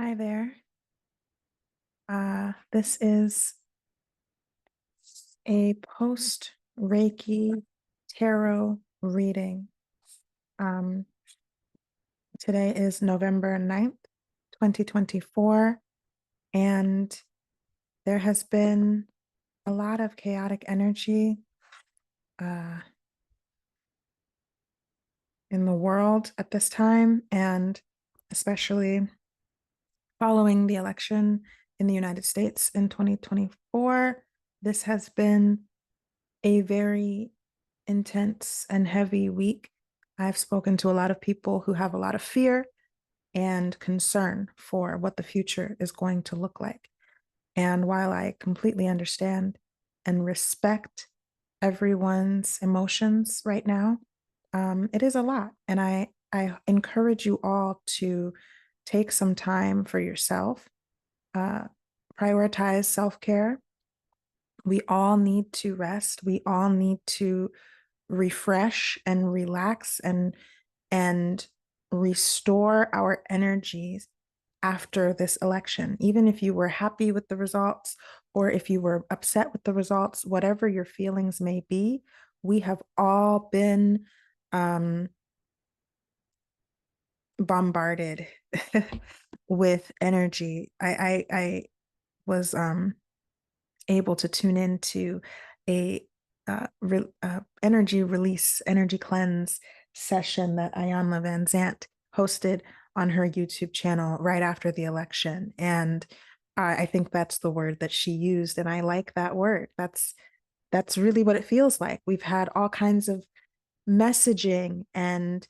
Hi there. This is a post-Reiki tarot reading. Um, Today is November 9th, 2024, and there has been a lot of chaotic energy uh, in the world at this time, and especially following the election in the United States in 2024. This has been a very intense and heavy week. I've spoken to a lot of people who have a lot of fear and concern for what the future is going to look like. And while I completely understand and respect everyone's emotions right now, it is a lot. And I encourage you all to take some time for yourself, uh, prioritize self care. We all need to rest. We all need to refresh and relax and restore our energies after this election. Even if you were happy with the results or if you were upset with the results, whatever your feelings may be, we have all been bombarded with energy. I was able to tune into a energy release, energy cleanse session that Ayanna Van Zant hosted on her YouTube channel right after the election. And I think that's the word that she used. And I like that word. That's really what it feels like. We've had all kinds of messaging and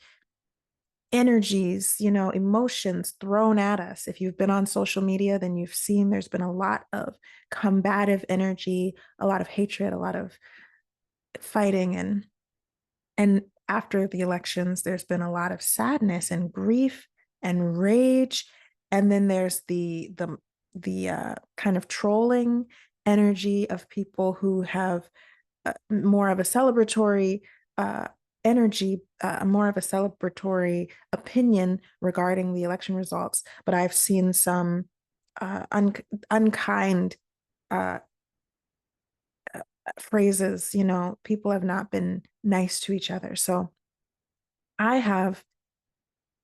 energies, emotions thrown at us. If you've been on social media, then you've seen there's been a lot of combative energy, a lot of hatred, a lot of fighting and after the elections there's been a lot of sadness and grief and rage, and then there's the kind of trolling energy of people who have more of a celebratory uh, energy, more of a celebratory opinion regarding the election results. But I've seen some unkind uh, phrases. People have not been nice to each other. So I have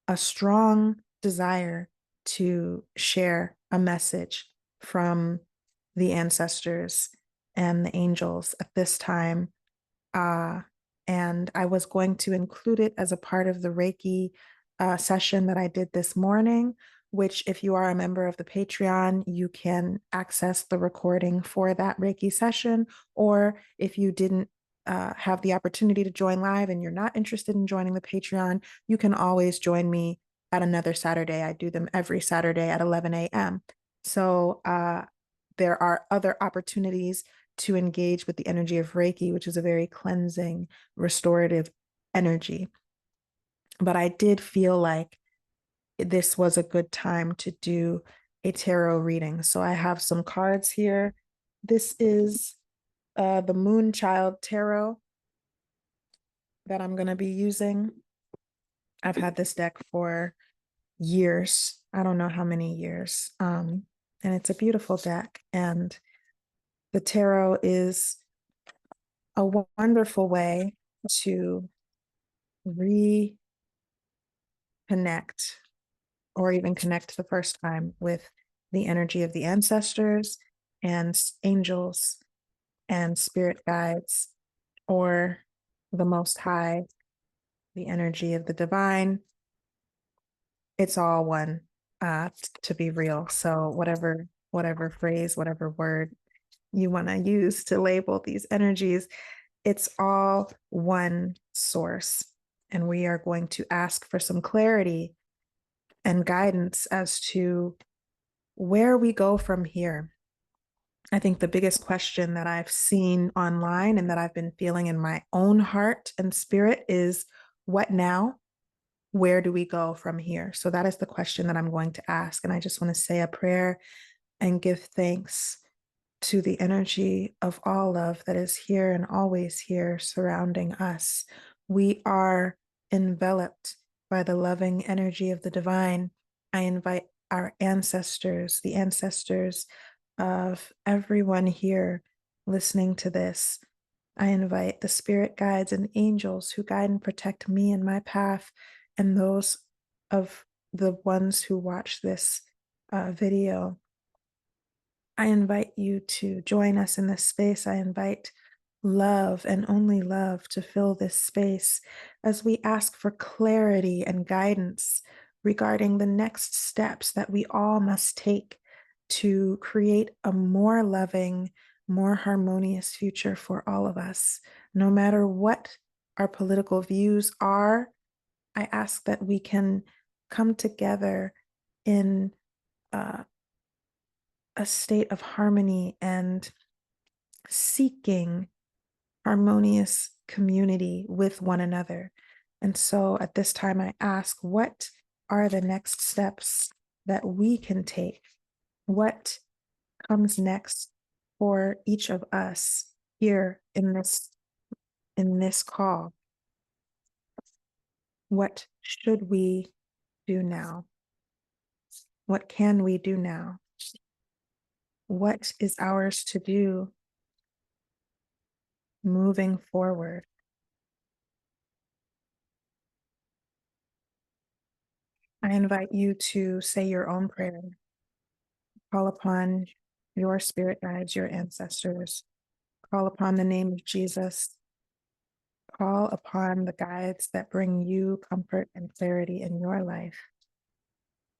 a strong desire to share a message from the ancestors and the angels at this time. Uh, and I was going to include it as a part of the Reiki session that I did this morning, which, if you are a member of the Patreon, you can access the recording for that Reiki session. Or if you didn't have the opportunity to join live and you're not interested in joining the Patreon, you can always join me at another Saturday. I do them every Saturday at 11 a.m. So there are other opportunities to engage with the energy of Reiki, which is a very cleansing, restorative energy. But I did feel like this was a good time to do a tarot reading. So I have some cards here. This is the Moonchild Tarot that I'm going to be using. I've had this deck for years. I don't know how many years. And it's a beautiful deck. And the tarot is a wonderful way to reconnect or even connect the first time with the energy of the ancestors and angels and spirit guides, or the Most High, the energy of the divine. It's all one, to be real. So whatever phrase, whatever word you want to use to label these energies, it's all one source. And we are going to ask for some clarity and guidance as to where we go from here. I think the biggest question that I've seen online and that I've been feeling in my own heart and spirit is, what now? Where do we go from here? So that is the question that I'm going to ask. And I just want to say a prayer and give thanks to the energy of all love that is here and always here surrounding us. We are enveloped by the loving energy of the divine. I invite our ancestors, the ancestors of everyone here listening to this. I invite the spirit guides and angels who guide and protect me in my path, and those of the ones who watch this video. I invite you to join us in this space. I invite love and only love to fill this space as we ask for clarity and guidance regarding the next steps that we all must take to create a more loving, more harmonious future for all of us. No matter what our political views are, I ask that we can come together in a state of harmony and seeking harmonious community with one another. And so at this time, I ask, what are the next steps that we can take? What comes next for each of us here in this call? What should we do now? What can we do now? What is ours to do moving forward? I invite you to say your own prayer. Call upon your spirit guides, your ancestors. Call upon the name of Jesus. Call upon the guides that bring you comfort and clarity in your life.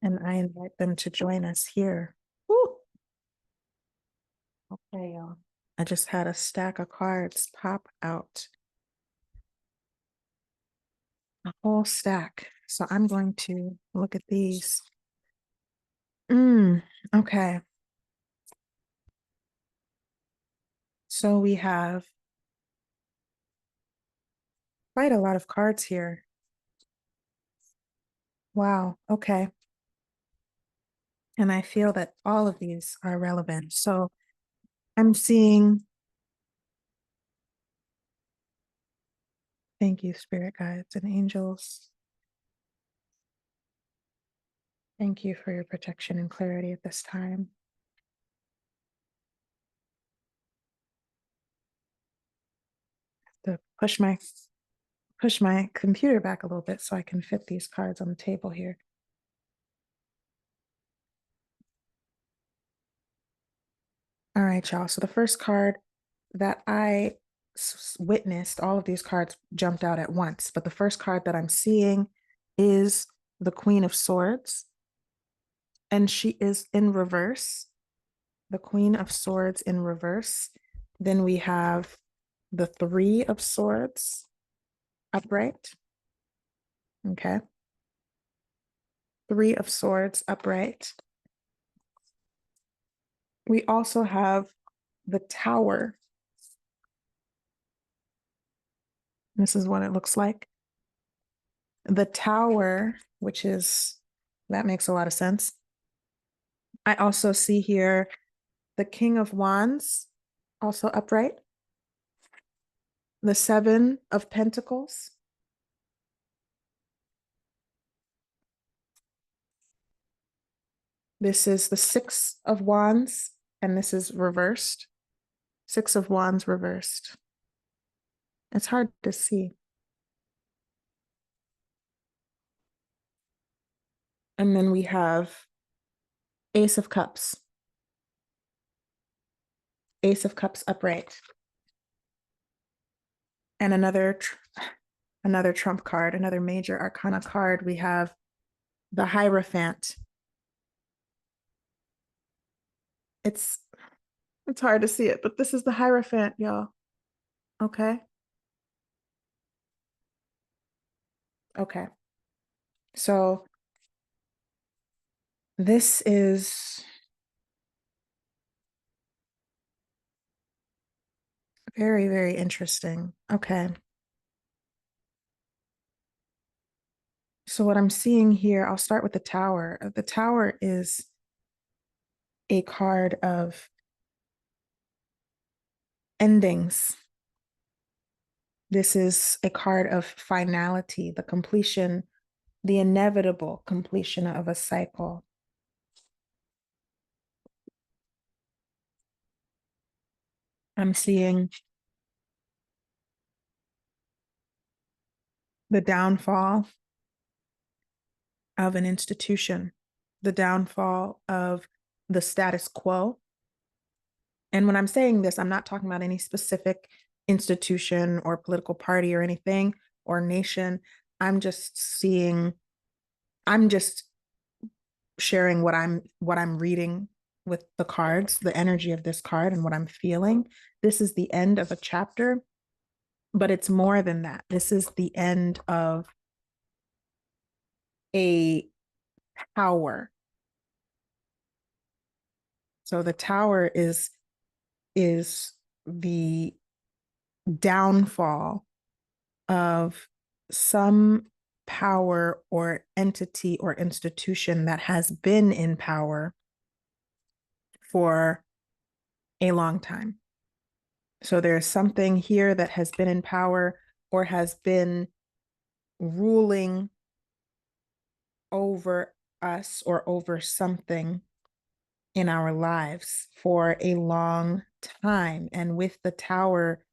And I invite them to join us here. Woo! Okay, y'all. I just had a stack of cards pop out. A whole stack. So I'm going to look at these. Okay. So we have quite a lot of cards here. Wow. Okay. And I feel that all of these are relevant. So I'm seeing, thank you, spirit guides and angels. Thank you for your protection and clarity at this time. To push my computer back a little bit so I can fit these cards on the table here. All right, y'all. So the first card that I witnessed, all of these cards jumped out at once, but the first card that I'm seeing is the Queen of Swords, and she is in reverse. The Queen of Swords in reverse. Then we have the Three of Swords upright. Okay. Three of Swords upright. We also have the Tower. This is what it looks like. The Tower, which is, that makes a lot of sense. I also see here the King of Wands, also upright. The Seven of Pentacles. This is the Six of Wands, and this is reversed. Six of Wands reversed. It's hard to see. And then we have Ace of Cups. Ace of Cups upright. And another trump card, another major arcana card, we have the Hierophant. It's hard to see it, but this is the Hierophant, y'all. Okay. Okay. So this is very, very interesting. Okay. So what I'm seeing here, I'll start with the Tower. The Tower is a card of endings. This is a card of finality, the completion, the inevitable completion of a cycle. I'm seeing the downfall of an institution, the downfall of the status quo. And when I'm saying this, I'm not talking about any specific institution or political party or anything or nation. I'm just seeing, I'm just sharing what I'm reading with the cards, the energy of this card and what I'm feeling. This is the end of a chapter, but it's more than that. This is the end of a tower. So the tower is the downfall of some power or entity or institution that has been in power for a long time. So there's something here that has been in power or has been ruling over us or over something in our lives for a long time. And with the tower,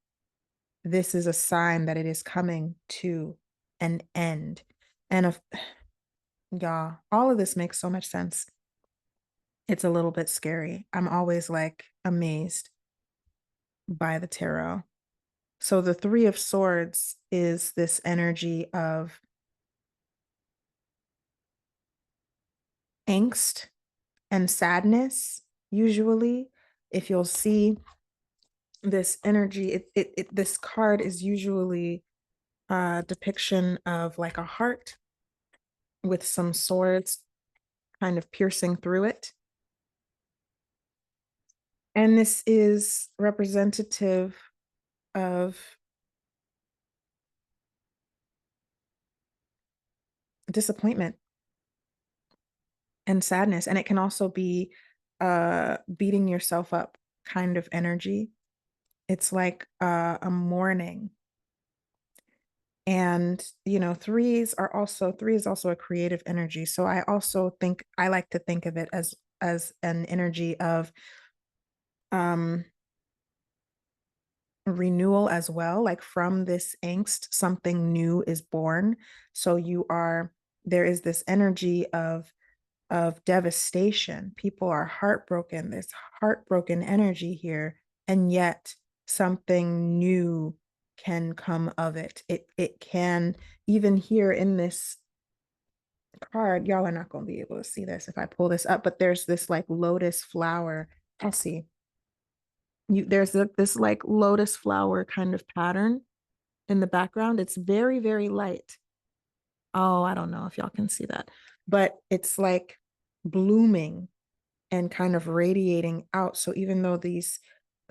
this is a sign that it is coming to an end. And of yeah, all of this makes so much sense. It's a little bit scary. I'm always like amazed by the tarot. So the Three of Swords is this energy of angst and sadness. Usually, if you'll see this energy, this card is usually a depiction of like a heart with some swords kind of piercing through it. And this is representative of disappointment and sadness. And it can also be beating yourself up kind of energy. It's like a mourning. And three is also a creative energy. So I also think I like to think of it as an energy of um renewal as well. Like from this angst, something new is born. So there is this energy of devastation. People are heartbroken. There's heartbroken energy here, and yet something new can come of it. It can, even here in this card, y'all are not going to be able to see this if I pull this up, but there's this like lotus flower. I'll see. There's this like lotus flower kind of pattern in the background. It's very, very light. Oh, I don't know if y'all can see that, but it's like blooming and kind of radiating out. So even though these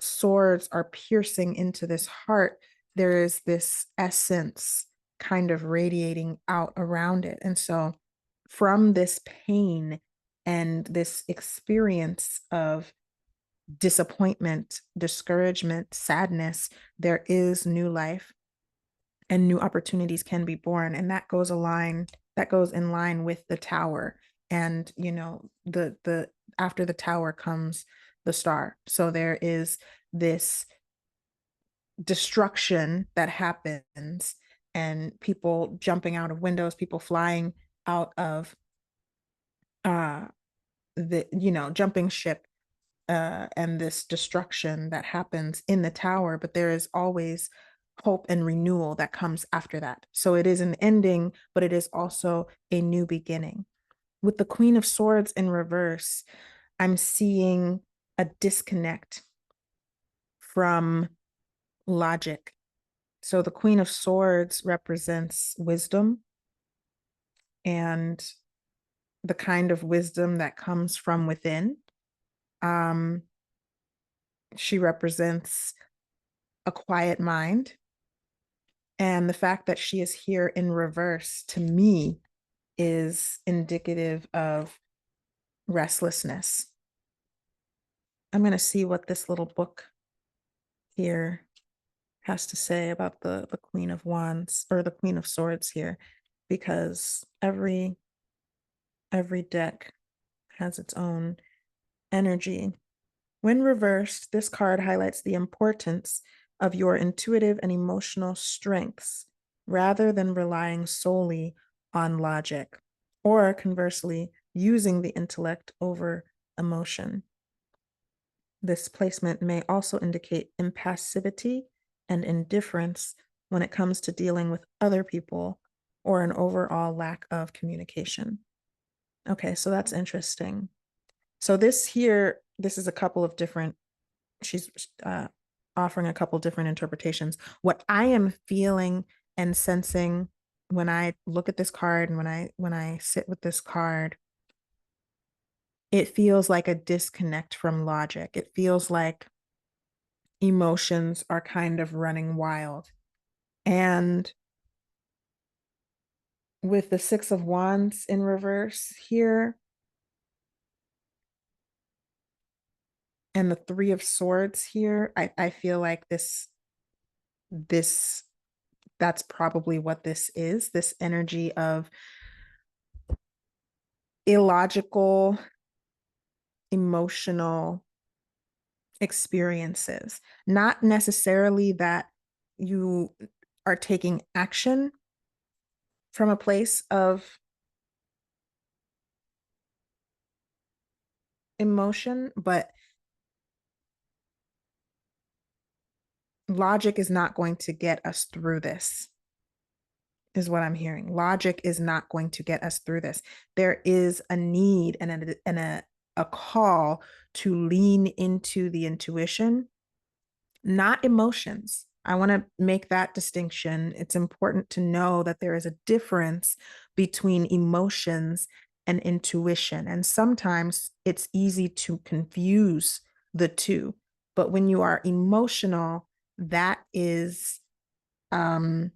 swords are piercing into this heart, there is this essence kind of radiating out around it. And so from this pain and this experience of disappointment, discouragement, sadness, there is new life and new opportunities can be born. And that goes in line with the tower. And the after the tower comes the star. So there is this destruction that happens and people jumping out of windows, people flying out of uh jumping ship, and this destruction that happens in the tower, but there is always hope and renewal that comes after that. So it is an ending, but it is also a new beginning. With the Queen of Swords in reverse, I'm seeing a disconnect from logic. So the Queen of Swords represents wisdom and the kind of wisdom that comes from within. Um, she represents a quiet mind. And the fact that she is here in reverse to me is indicative of restlessness. I'm going to see what this little book here has to say about the Queen of Wands or the Queen of Swords here, because every deck has its own energy. When reversed, this card highlights the importance of your intuitive and emotional strengths rather than relying solely on logic, or conversely, using the intellect over emotion. This placement may also indicate impassivity and indifference when it comes to dealing with other people or an overall lack of communication. Okay, so that's interesting. So this here, this is a couple of different, she's offering a couple different interpretations. What I am feeling and sensing when I look at this card and when I sit with this card, it feels like a disconnect from logic. It feels like emotions are kind of running wild. And with the Six of Wands in reverse here and the Three of Swords here, I feel like this that's probably what this is, this energy of illogical, emotional experiences. Not necessarily that you are taking action from a place of emotion, but logic is not going to get us through this, is what I'm hearing. Logic is not going to get us through this. There is a need and a call to lean into the intuition, not emotions. I want to make that distinction. It's important to know that there is a difference between emotions and intuition. And sometimes it's easy to confuse the two. But when you are emotional, that is um,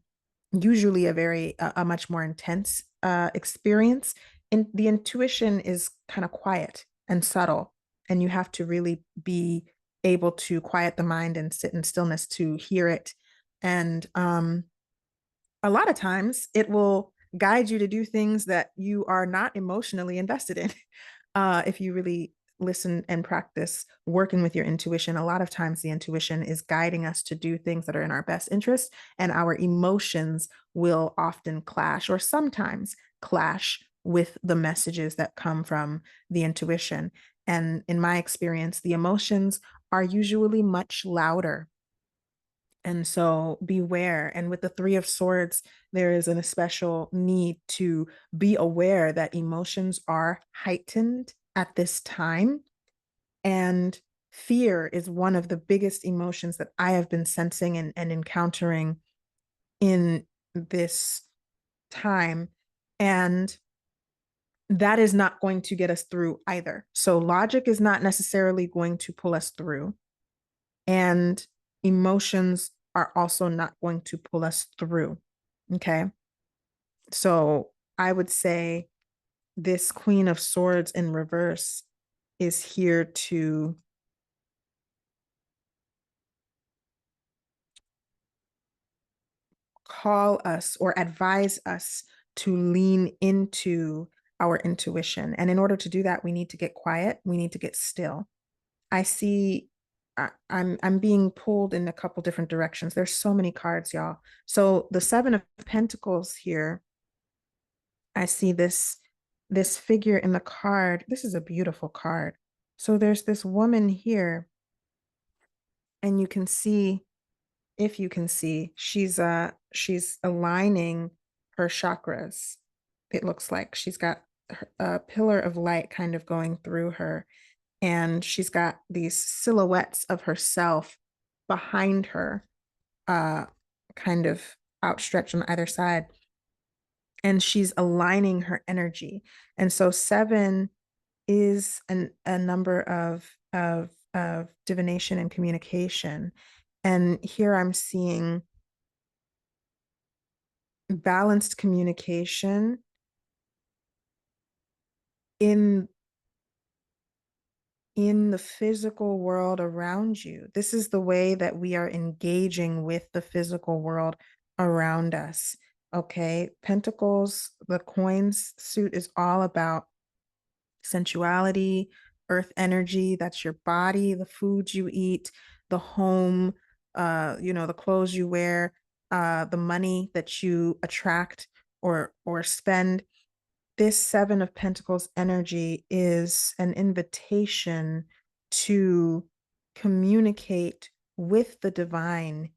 usually a much more intense experience. And the intuition is kind of quiet and subtle, and you have to really be able to quiet the mind and sit in stillness to hear it. And a lot of times it will guide you to do things that you are not emotionally invested in. If you really listen and practice working with your intuition, a lot of times the intuition is guiding us to do things that are in our best interest, and our emotions will often clash or sometimes clash with the messages that come from the intuition. And in my experience, the emotions are usually much louder, and so beware. And with the Three of Swords, there is an especial need to be aware that emotions are heightened at this time. And fear is one of the biggest emotions that I have been sensing and encountering in this time. And that is not going to get us through either. So logic is not necessarily going to pull us through, and emotions are also not going to pull us through. Okay. So I would say this Queen of Swords in reverse is here to call us or advise us to lean into our intuition. And in order to do that, we need to get quiet. We need to get still. I see I'm being pulled in a couple different directions. There's so many cards, y'all. So the Seven of Pentacles here, I see this figure in the card. This is a beautiful card. So there's this woman here, and you can see, if you can see, she's aligning her chakras. It looks like she's got a pillar of light kind of going through her, and she's got these silhouettes of herself behind her, uh, kind of outstretched on either side, and she's aligning her energy. And so seven is a number of divination and communication. And here I'm seeing balanced communication in the physical world around you. This is the way that we are engaging with the physical world around us. Okay. Pentacles, the coins suit is all about sensuality, earth energy. That's your body, the foods you eat, the home, the clothes you wear, the money that you attract or spend. This Seven of Pentacles energy is an invitation to communicate with the divine.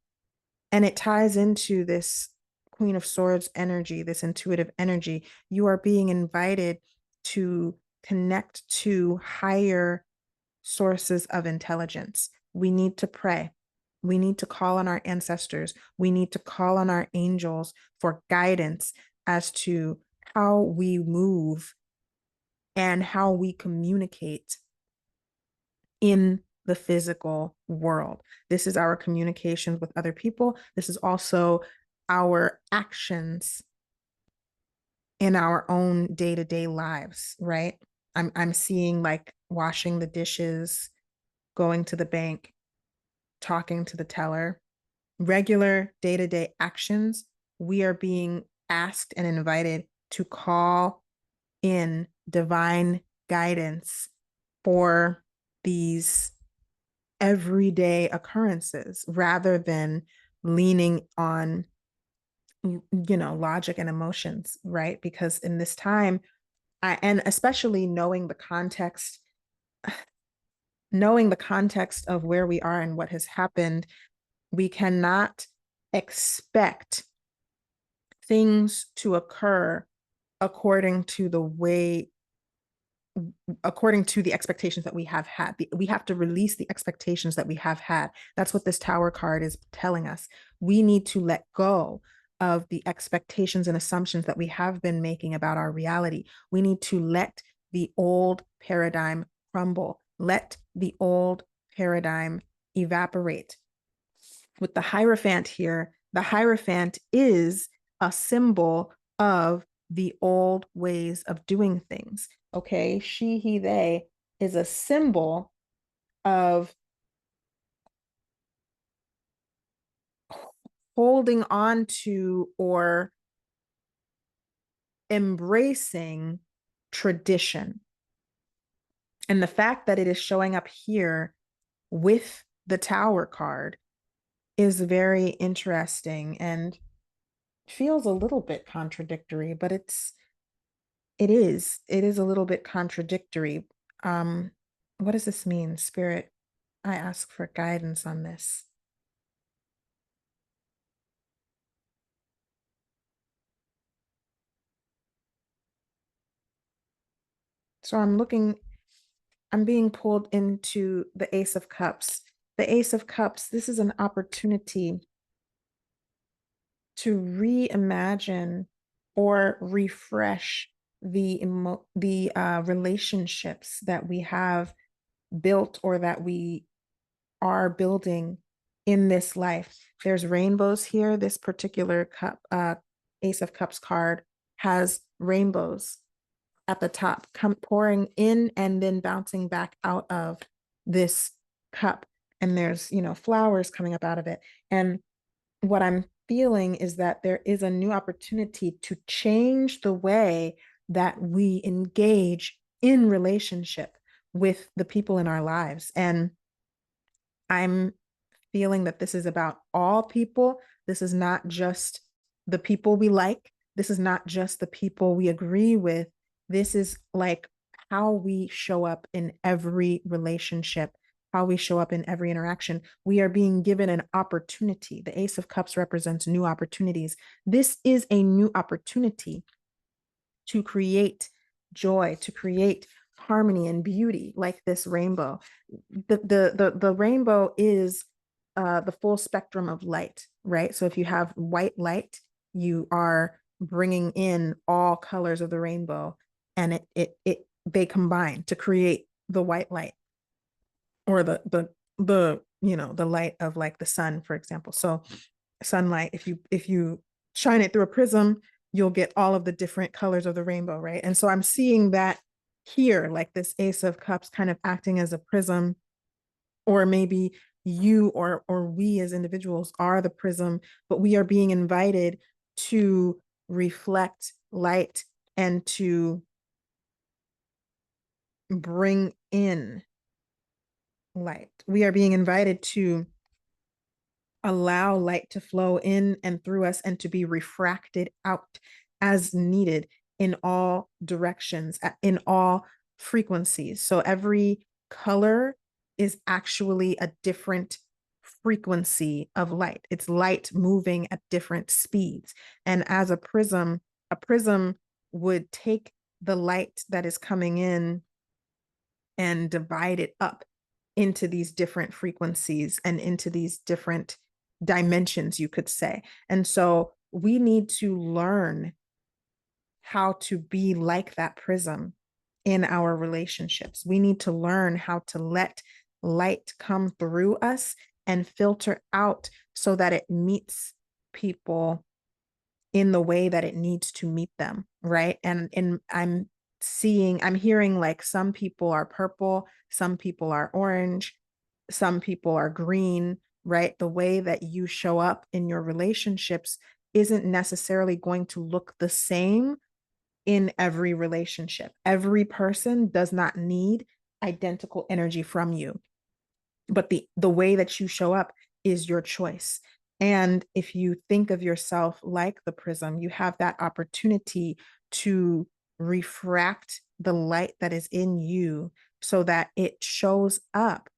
And it ties into this Queen of Swords energy, this intuitive energy. You are being invited to connect to higher sources of intelligence. We need to pray. We need to call on our ancestors. We need to call on our angels for guidance as to how we move and how we communicate in the physical world. This is our communications with other people. This is also our actions in our own day-to-day lives, right? I'm seeing like washing the dishes, going to the bank, talking to the teller, regular day-to-day actions. We are being asked and invited to call in divine guidance for these everyday occurrences rather than leaning on logic and emotions, right? Because in this time, and especially knowing the context of where we are and what has happened, we cannot expect things to occur according to the way according to the expectations that we have had. We have to release the expectations that we have had. That's what this Tower card is telling us. We need to let go of the expectations and assumptions that we have been making about our reality. We need to let the old paradigm crumble, let the old paradigm evaporate. With the Hierophant here, the Hierophant is a symbol of the old ways of doing things. Okay, she, he, they is a symbol of holding on to or embracing tradition. And the fact that it is showing up here with the Tower card is very interesting and feels a little bit contradictory, but it is a little bit contradictory. What does this mean, Spirit? I ask for guidance on this. So I'm being pulled into the Ace of Cups. The Ace of Cups, this is an opportunity to reimagine or refresh the relationships that we have built or that we are building in this life. There's rainbows here. This particular Ace of Cups card has rainbows at the top, pouring in and then bouncing back out of this cup. And there's, flowers coming up out of it. And what I'm feeling is that there is a new opportunity to change the way that we engage in relationship with the people in our lives. And I'm feeling that this is about all people. This is not just the people we like. This is not just the people we agree with. This is like how we show up in every relationship, how we show up in every interaction. We are being given an opportunity. The Ace of Cups represents new opportunities. This is a new opportunity to create joy, to create harmony and beauty, like this rainbow. The rainbow is the full spectrum of light, right? So if you have white light, you are bringing in all colors of the rainbow, and they combine to create the white light, or the light of like the sun, for example. So sunlight, if you shine it through a prism, you'll get all of the different colors of the rainbow, right? And so I'm seeing that here, like this Ace of Cups kind of acting as a prism, or maybe you or we as individuals are the prism, but we are being invited to reflect light and to bring in light. We are being invited to allow light to flow in and through us and to be refracted out as needed in all directions, in all frequencies. So every color is actually a different frequency of light. It's light moving at different speeds. And as a prism would take the light that is coming in and divide it up into these different frequencies and into these different dimensions, you could say. And so we need to learn how to be like that prism in our relationships. We need to learn how to let light come through us and filter out so that it meets people in the way that it needs to meet them, right? And I'm hearing like some people are purple, some people are orange, some people are green, right? The way that you show up in your relationships isn't necessarily going to look the same in every relationship. Every person does not need identical energy from you, but the way that you show up is your choice. And if you think of yourself like the prism, you have that opportunity to refract the light that is in you so that it shows up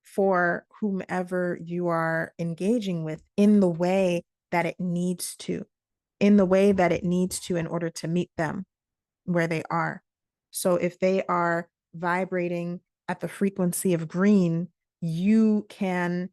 for whomever you are engaging with in the way that it needs to, in the way that it needs to in order to meet them where they are. So if they are vibrating at the frequency of green, you can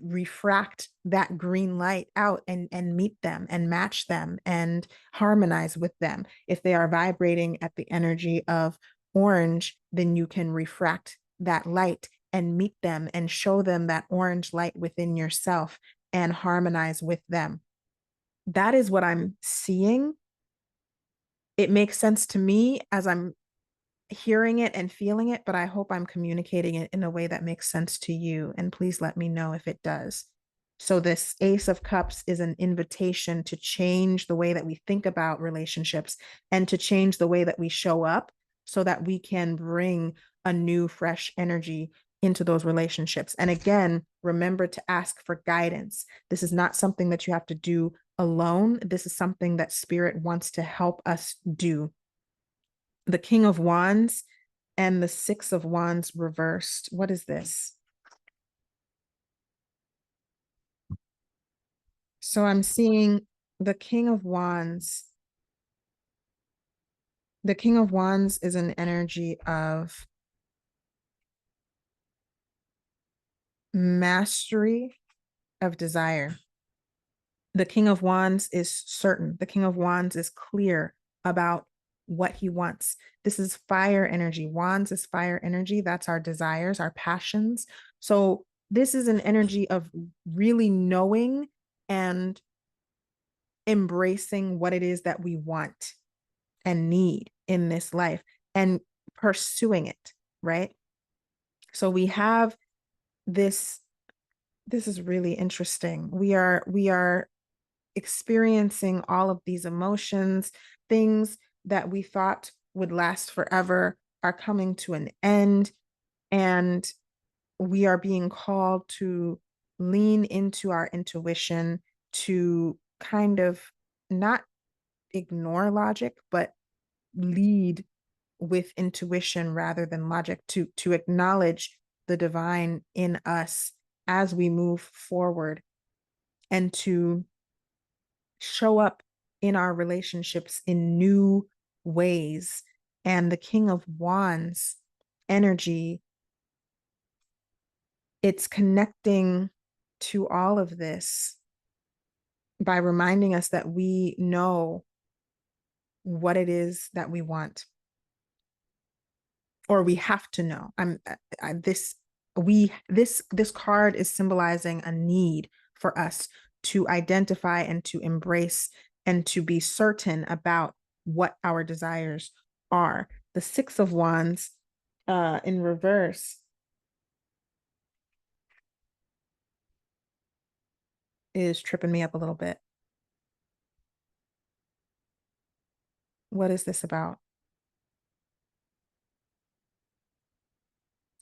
refract that green light out and meet them and match them and harmonize with them. If they are vibrating at the energy of orange, then you can refract that light and meet them and show them that orange light within yourself and harmonize with them. That is what I'm seeing. It makes sense to me as I'm hearing it and feeling it, but I hope I'm communicating it in a way that makes sense to you. And please let me know if it does. So, this Ace of Cups is an invitation to change the way that we think about relationships and to change the way that we show up so that we can bring a new, fresh energy into those relationships. And again, remember to ask for guidance. This is not something that you have to do alone. This is something that Spirit wants to help us do. The King of Wands and the Six of Wands reversed. What is this? So I'm seeing the King of Wands. The King of Wands is an energy of mastery of desire. The King of Wands is certain. The King of Wands is clear about what he wants. This is fire energy. Wands is fire energy. That's our desires, our passions. So this is an energy of really knowing and embracing what it is that we want and need in this life and pursuing it, right? So we have this is really interesting. We are experiencing all of these emotions, things that we thought would last forever are coming to an end, and we are being called to lean into our intuition, to kind of not ignore logic, but lead with intuition rather than logic, to acknowledge the divine in us as we move forward and to show up in our relationships in new ways. And the King of Wands energy, it's connecting to all of this by reminding us that we know what it is that we want, or we have to know. This card is symbolizing a need for us to identify and to embrace and to be certain about what our desires are. The Six of Wands in reverse is tripping me up a little bit. What is this about?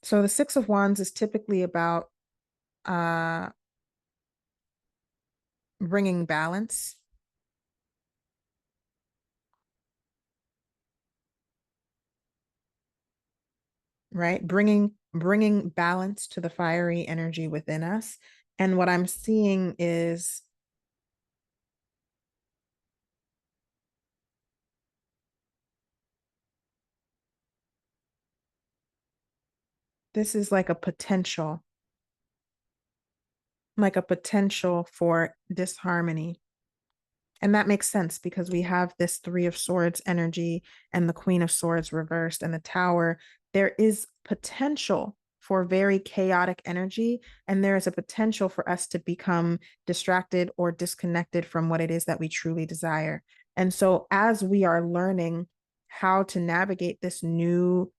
So the Six of Wands is typically about uh, bringing balance, right? Bringing balance to the fiery energy within us. And what I'm seeing is this is like a potential for disharmony. And that makes sense because we have this Three of Swords energy and the Queen of Swords reversed and the Tower. There is potential for very chaotic energy, and there is a potential for us to become distracted or disconnected from what it is that we truly desire. And so, as we are learning how to navigate this new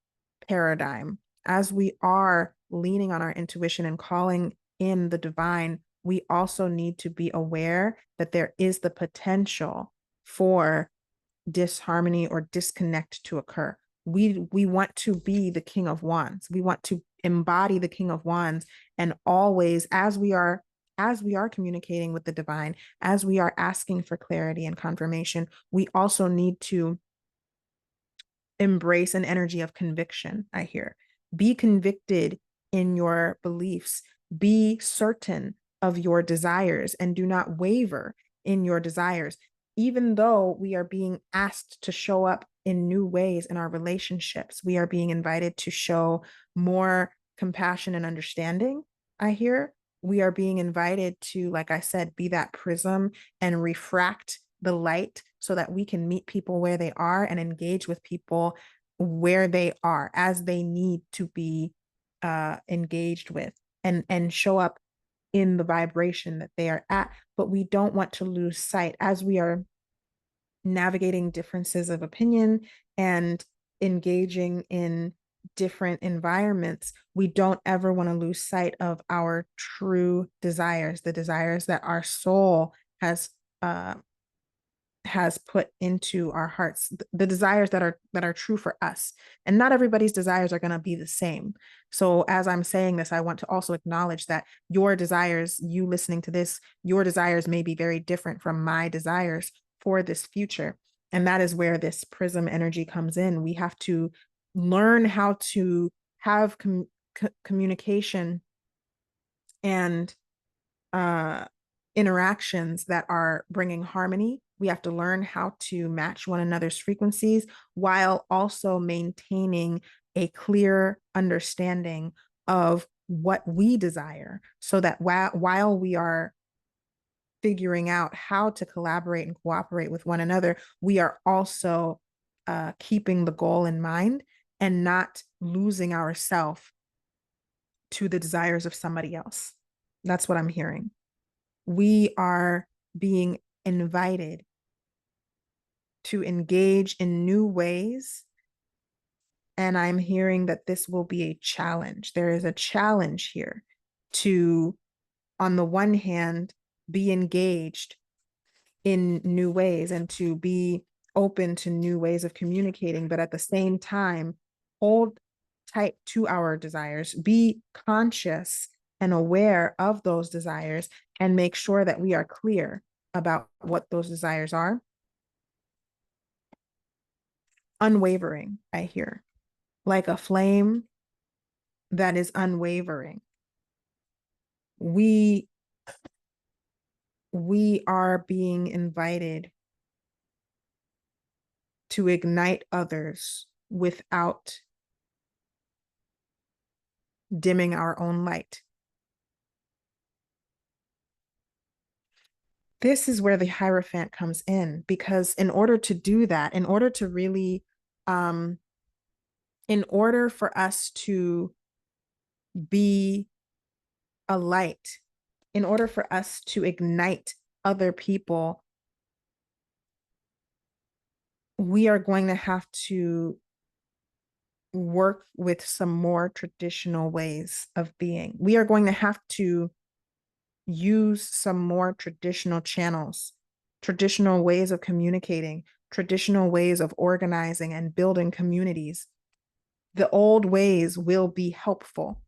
paradigm, as we are leaning on our intuition and calling in the divine, we also need to be aware that there is the potential for disharmony or disconnect to occur. We want to be the King of Wands. We want to embody the King of Wands, and always as we are communicating with the divine, as we are asking for clarity and confirmation, we also need to embrace an energy of conviction. I hear, be convicted in your beliefs, be certain of your desires, and do not waver in your desires. Even though we are being asked to show up in new ways in our relationships, we are being invited to show more compassion and understanding. I hear, we are being invited to, like I said, be that prism and refract the light so that we can meet people where they are and engage with people where they are as they need to be engaged with, and show up in the vibration that they are at. But we don't want to lose sight as we are navigating differences of opinion and engaging in different environments. We don't ever want to lose sight of our true desires, the desires that our soul uh, has put into our hearts, the desires that are true for us. And not everybody's desires are going to be the same. So as I'm saying this, I want to also acknowledge that your desires, you listening to this, your desires may be very different from my desires for this future. And that is where this prism energy comes in. We have to learn how to have communication and uh, interactions that are bringing harmony. We have to learn how to match one another's frequencies while also maintaining a clear understanding of what we desire, so that while we are figuring out how to collaborate and cooperate with one another, we are also keeping the goal in mind and not losing ourselves to the desires of somebody else. That's what I'm hearing. We are being invited to engage in new ways. And I'm hearing that this will be a challenge. There is a challenge here to, on the one hand, be engaged in new ways and to be open to new ways of communicating, but at the same time, hold tight to our desires, be conscious and aware of those desires, and make sure that we are clear about what those desires are. Unwavering, I hear, like a flame that is unwavering. We we are being invited to ignite others without dimming our own light. This is where the Hierophant comes in, because in order to do that, in order to really, in order for us to be a light, in order for us to ignite other people, we are going to have to work with some more traditional ways of being. We are going to have to use some more traditional channels, traditional ways of communicating, traditional ways of organizing and building communities. The old ways will be helpful.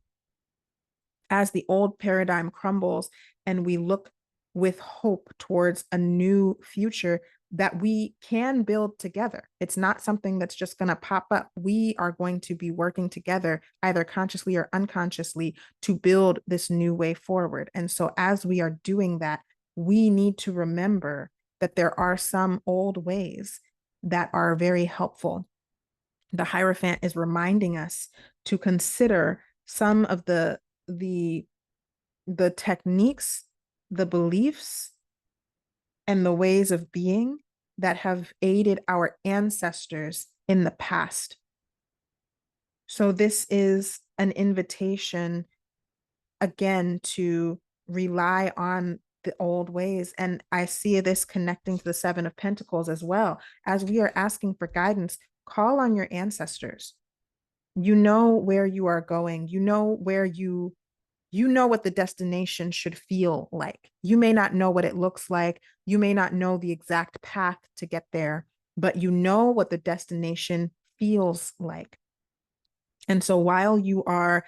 As the old paradigm crumbles and we look with hope towards a new future that we can build together. It's not something that's just going to pop up. We are going to be working together, either consciously or unconsciously, to build this new way forward. And so, as we are doing that, we need to remember that there are some old ways that are very helpful. The Hierophant is reminding us to consider some of the the techniques, the beliefs, and the ways of being that have aided our ancestors in the past. So this is an invitation again to rely on the old ways. And I see this connecting to the Seven of Pentacles as well. As we are asking for guidance, call on your ancestors. You know where you are going. You know what the destination should feel like. You may not know what it looks like. You may not know the exact path to get there, but you know what the destination feels like. And so while you are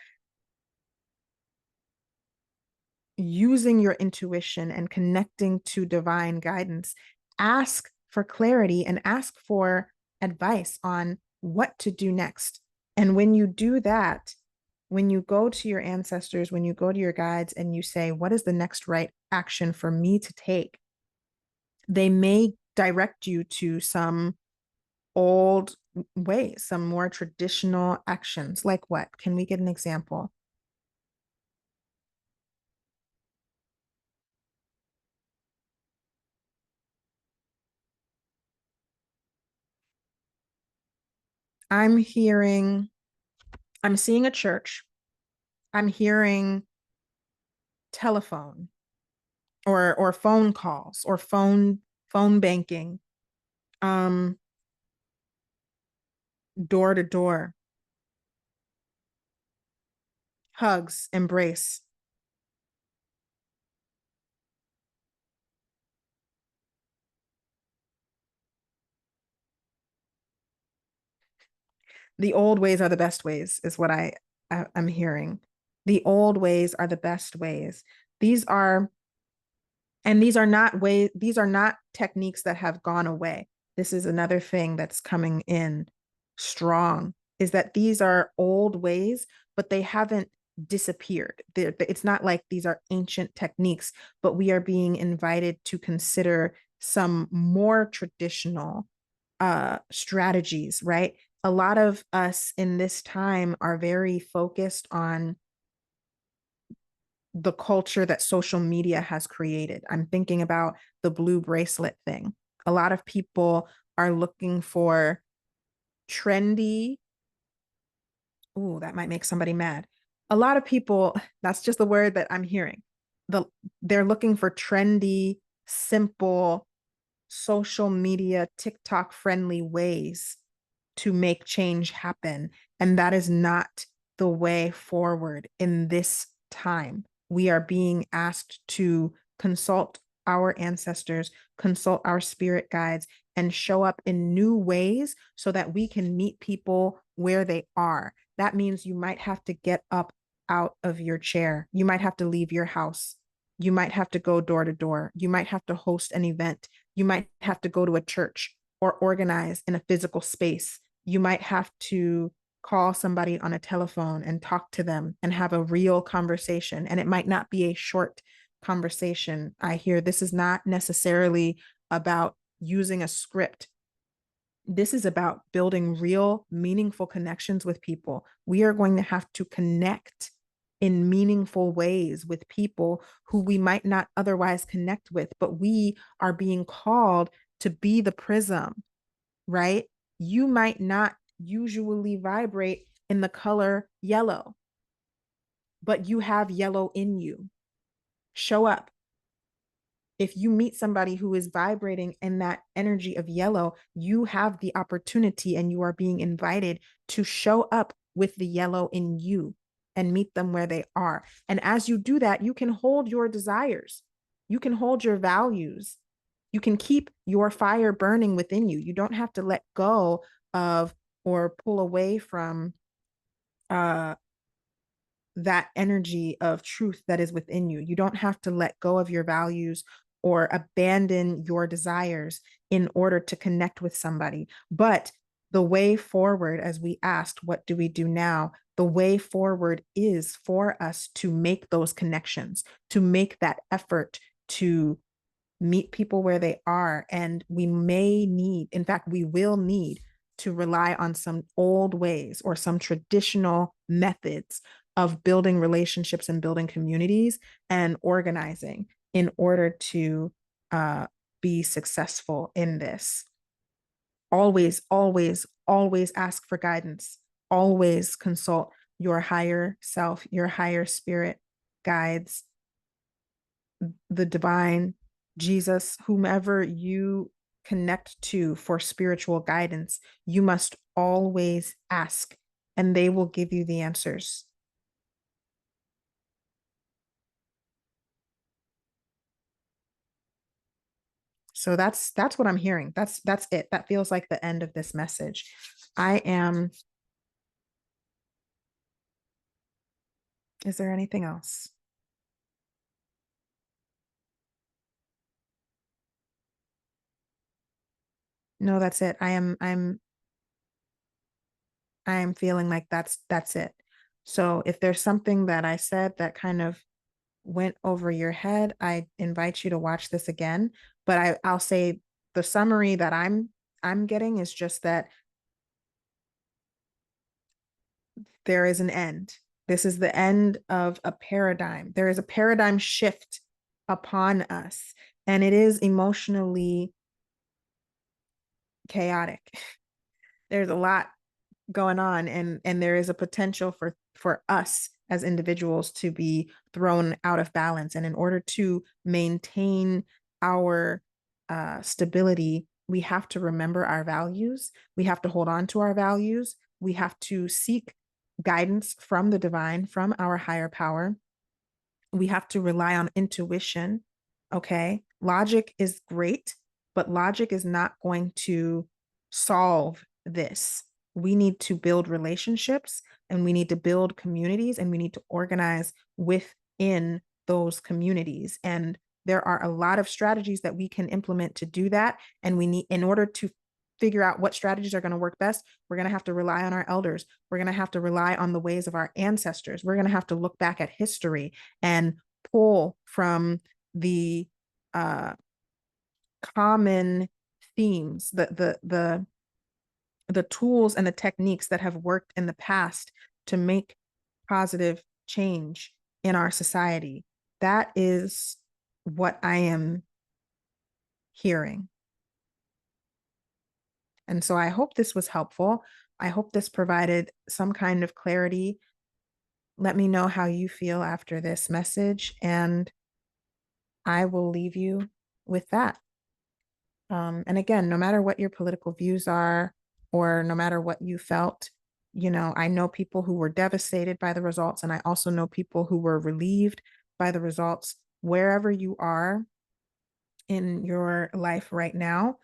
using your intuition and connecting to divine guidance, ask for clarity and ask for advice on what to do next. And when you do that, when you go to your ancestors, when you go to your guides and you say, what is the next right action for me to take? They may direct you to some old ways, some more traditional actions. Like what? Can we get an example? I'm hearing, I'm seeing a church. I'm hearing telephone or phone calls or phone banking, um, door to door, hugs, embrace. The old ways are the best ways, is what I'm hearing. The old ways are the best ways. These are and these are not techniques that have gone away. This is another thing that's coming in strong, is that these are old ways, but they haven't disappeared. It's not like these are ancient techniques, but we are being invited to consider some more traditional strategies, right? A lot of us in this time are very focused on the culture that social media has created. I'm thinking about the blue bracelet thing. A lot of people are looking for trendy. Ooh, that might make somebody mad. A lot of people, that's just the word that I'm hearing. The they're looking for trendy, simple, social media, TikTok friendly ways to make change happen. And that is not the way forward in this time. We are being asked to consult our ancestors, consult our spirit guides, and show up in new ways so that we can meet people where they are. That means you might have to get up out of your chair. You might have to leave your house. You might have to go door to door. You might have to host an event. You might have to go to a church or organize in a physical space. You might have to call somebody on a telephone and talk to them and have a real conversation. And it might not be a short conversation. I hear this is not necessarily about using a script. This is about building real, meaningful connections with people. We are going to have to connect in meaningful ways with people who we might not otherwise connect with, but we are being called to be the prism, right? You might not usually vibrate in the color yellow, but you have yellow in you. Show up. If you meet somebody who is vibrating in that energy of yellow, you have the opportunity and you are being invited to show up with the yellow in you and meet them where they are. And as you do that, you can hold your desires, you can hold your values, you can keep your fire burning within you. You don't have to let go of or pull away from uh that energy of truth that is within you. You don't have to let go of your values or abandon your desires in order to connect with somebody. But the way forward, as we asked, what do we do now? The way forward is for us to make those connections, to make that effort to meet people where they are. And we may need, in fact, we will need to rely on some old ways or some traditional methods of building relationships and building communities and organizing in order to be successful in this. Always, always, always ask for guidance. Always consult your higher self, your higher spirit guides, the divine, Jesus, whomever you connect to for spiritual guidance. You must always ask, and they will give you the answers. So that's what I'm hearing. That's it. That feels like the end of this message. I am. Is there anything else? No, that's it. I am feeling like that's it. So if there's something that I said that kind of went over your head, I invite you to watch this again. But I'll say the summary that I'm getting is just that there is an end. This is the end of a paradigm. There is a paradigm shift upon us, and it is emotionally chaotic. There's a lot going on, and there is a potential for us as individuals to be thrown out of balance. And in order to maintain our stability, we have to remember our values. We have to hold on to our values. We have to seek guidance from the divine, from our higher power. We have to rely on intuition. Okay. Logic is great, but logic is not going to solve this. We need to build relationships, and we need to build communities, and we need to organize within those communities. And there are a lot of strategies that we can implement to do that. And we need, in order to figure out what strategies are going to work best, we're going to have to rely on our elders. We're going to have to rely on the ways of our ancestors. We're going to have to look back at history and pull from the common themes, the tools and the techniques that have worked in the past to make positive change in our society. That is what I am hearing. And so I hope this was helpful. I hope this provided some kind of clarity. Let me know how you feel after this message, and I will leave you with that. And again, no matter what your political views are, or no matter what you felt, I know people who were devastated by the results, and I also know people who were relieved by the results. Wherever you are in your life right now,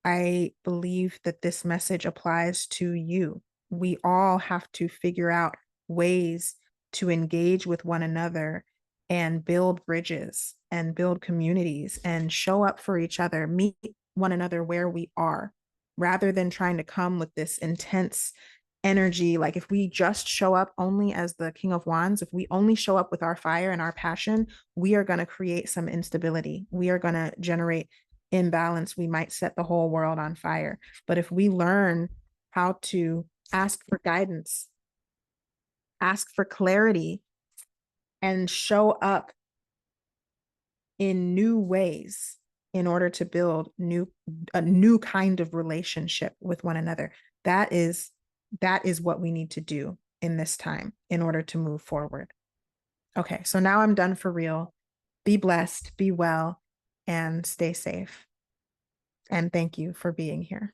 I believe that this message applies to you. We all have to figure out ways to engage with one another and build bridges and build communities and show up for each other, meet one another where we are, rather than trying to come with this intense energy. Like if we just show up only as the King of Wands, if we only show up with our fire and our passion, we are going to create some instability. We are going to generate imbalance. We might set the whole world on fire. But if we learn how to ask for guidance, ask for clarity, and show up in new ways in order to build a new kind of relationship with one another, that is what we need to do in this time in order to move forward. Okay, so now I'm done for real. Be blessed, be well, and stay safe. And thank you for being here.